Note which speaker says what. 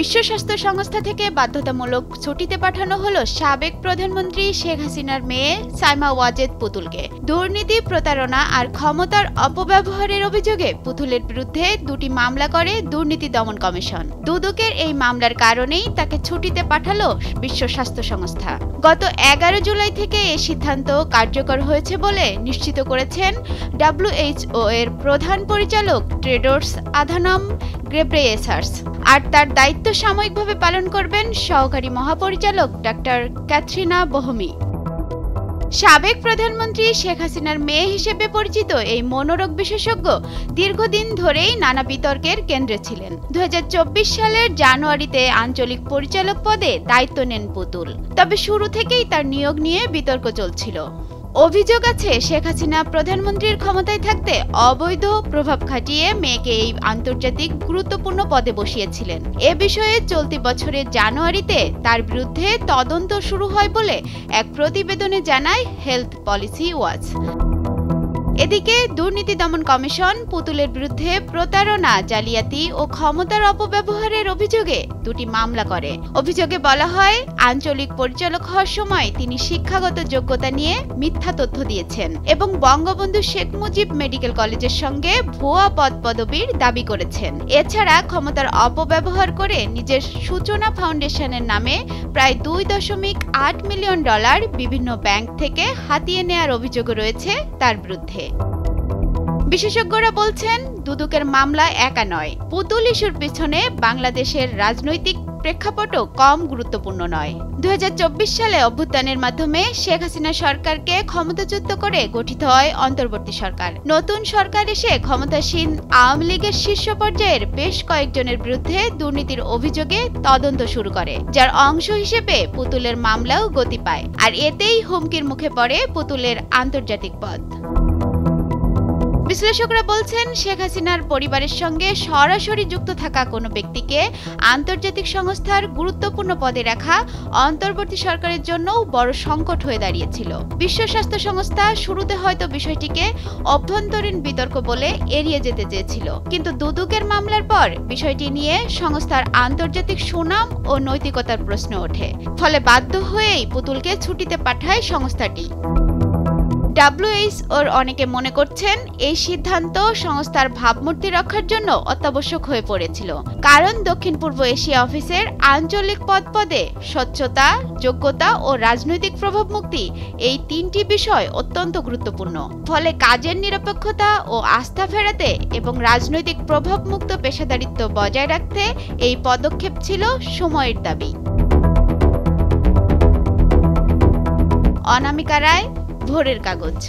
Speaker 1: বিশ্ব স্বাস্থ্য সংস্থা থেকে বাধ্যতামূলক ছুটিতে পাঠানো হলো সাবেক প্রধানমন্ত্রী শেখ হাসিনার মেয়ে সাইমা ওয়াজেদ পুতুলকে। দুর্নীতি, প্রতারণা আর ক্ষমতার অপব্যবহারের অভিযোগে পুতুলের বিরুদ্ধে দুটি মামলা করে দুর্নীতি দমন কমিশন। দুদকের এই মামলার কারণেই তাকে ছুটিতে পাঠালো বিশ্ব স্বাস্থ্য সংস্থা। গত 11 জুলাই থেকে এই সিদ্ধান্ত কার্যকর হয়েছে বলে নিশ্চিত করেছেন WHO এর প্রধান পরিচালক টেড্রোস আধানম গেব্রেয়েসাস। আর তার দায়িত্ব সাময়িকভাবে পালন করবেন সহকারী মহাপরিচালক ডাক্তার ক্যাথরিনা বহমি। সাবেক প্রধানমন্ত্রী শেখ হাসিনার মেয়ে হিসেবে পরিচিত এই মনোরোগ বিশেষজ্ঞ দীর্ঘদিন ধরেই নানা বিতর্কের কেন্দ্রে ছিলেন। 2024 সালের জানুয়ারিতে আঞ্চলিক পরিচালক পদে দায়িত্ব নেন পুতুল। তবে শুরু থেকেই তার নিয়োগ নিয়ে বিতর্ক চলছিল। অভিযোগ আছে শেখ হাসিনা প্রধানমন্ত্রীর ক্ষমতায় থাকতে অবৈধ প্রভাব খাটিয়ে মেয়েকে এই আন্তর্জাতিক গুরুত্বপূর্ণ পদে বসিয়েছিলেন। এ বিষয়ে চলতি বছরের জানুয়ারিতে তার বিরুদ্ধে তদন্ত শুরু হয় বলে এক প্রতিবেদনে জানায় হেলথ পলিসি ওয়াচ। এদিকে দুর্নীতি দমন কমিশন পুতুলের বিরুদ্ধে প্রতারণা, জালিয়াতি ও ক্ষমতার অপব্যবহারের অভিযোগে দুটি মামলা করে। অভিযোগে বলা হয়, আঞ্চলিক পরিচালক হওয়ার সময় তিনি শিক্ষাগত যোগ্যতা নিয়ে মিথ্যা তথ্য দিয়েছেন এবং বঙ্গবন্ধু শেখ মুজিব মেডিকেল কলেজের সঙ্গে ভুয়া পদপদবীর দাবি করেছেন। এছাড়া ক্ষমতার অপব্যবহার করে নিজের সূচনা ফাউন্ডেশনের নামে প্রায় $2.8 মিলিয়ন বিভিন্ন ব্যাংক থেকে হাতিয়ে নেয়ার অভিযোগ রয়েছে তার বিরুদ্ধে। বিশেষজ্ঞরা বলছেন, দুদকের মামলা একা নয়। পুতুল ইস্যুর পিছনে বাংলাদেশের রাজনৈতিক প্রেক্ষাপটও কম গুরুত্বপূর্ণ নয়। 2024 সালে অভ্যুত্থানের মাধ্যমে শেখ হাসিনা সরকারকে ক্ষমতাচ্যুত করে গঠিত হয় অন্তর্বর্তী সরকার। নতুন সরকার এসে ক্ষমতাসীন আওয়ামী লীগের শীর্ষ পর্যায়ের বেশ কয়েকজনের বিরুদ্ধে দুর্নীতির অভিযোগে তদন্ত শুরু করে, যার অংশ হিসেবে পুতুলের মামলাও গতি পায়। আর এতেই হুমকির মুখে পড়ে পুতুলের আন্তর্জাতিক পদ। বিশ্লেষকরা বলছেন, শেখ হাসিনার পরিবারের সঙ্গে সরাসরি যুক্ত থাকা কোনো ব্যক্তিকে আন্তর্জাতিক সংস্থার গুরুত্বপূর্ণ পদে রাখা অন্তর্বর্তী সরকারের জন্য বড় সংকট হয়ে দাঁড়িয়েছিল। বিশ্ব স্বাস্থ্য সংস্থা শুরুতে হয়তো বিষয়টিকে অভ্যন্তরীণ বিতর্ক বলে এড়িয়ে যেতে চেয়েছিল, কিন্তু দুদকের মামলার পর বিষয়টি নিয়ে সংস্থার আন্তর্জাতিক সুনাম ও নৈতিকতার প্রশ্ন ওঠে। ফলে বাধ্য হয়েই পুতুলকে ছুটিতে পাঠায় সংস্থাটি। WHO অনেকে মনে করছেন, এই সিদ্ধান্ত সংস্থার ভাবমূর্তি রক্ষার জন্য অত্যাবশ্যক হয়ে পড়েছিল। কারণ দক্ষিণ পূর্ব এশিয়া অফিসের আঞ্চলিক পদে স্বচ্ছতা, যোগ্যতা ও রাজনৈতিক প্রভাব মুক্তি এই তিনটি বিষয় অত্যন্ত গুরুত্বপূর্ণ। ফলে কাজের নিরপেক্ষতা ও আস্থা ফেরাতে এবং রাজনৈতিক প্রভাবমুক্ত পেশাদারিত্ব বজায় রাখতে এই পদক্ষেপ ছিল সময়ের দাবি। অনামিকা রায়, ভোরের কাগজ।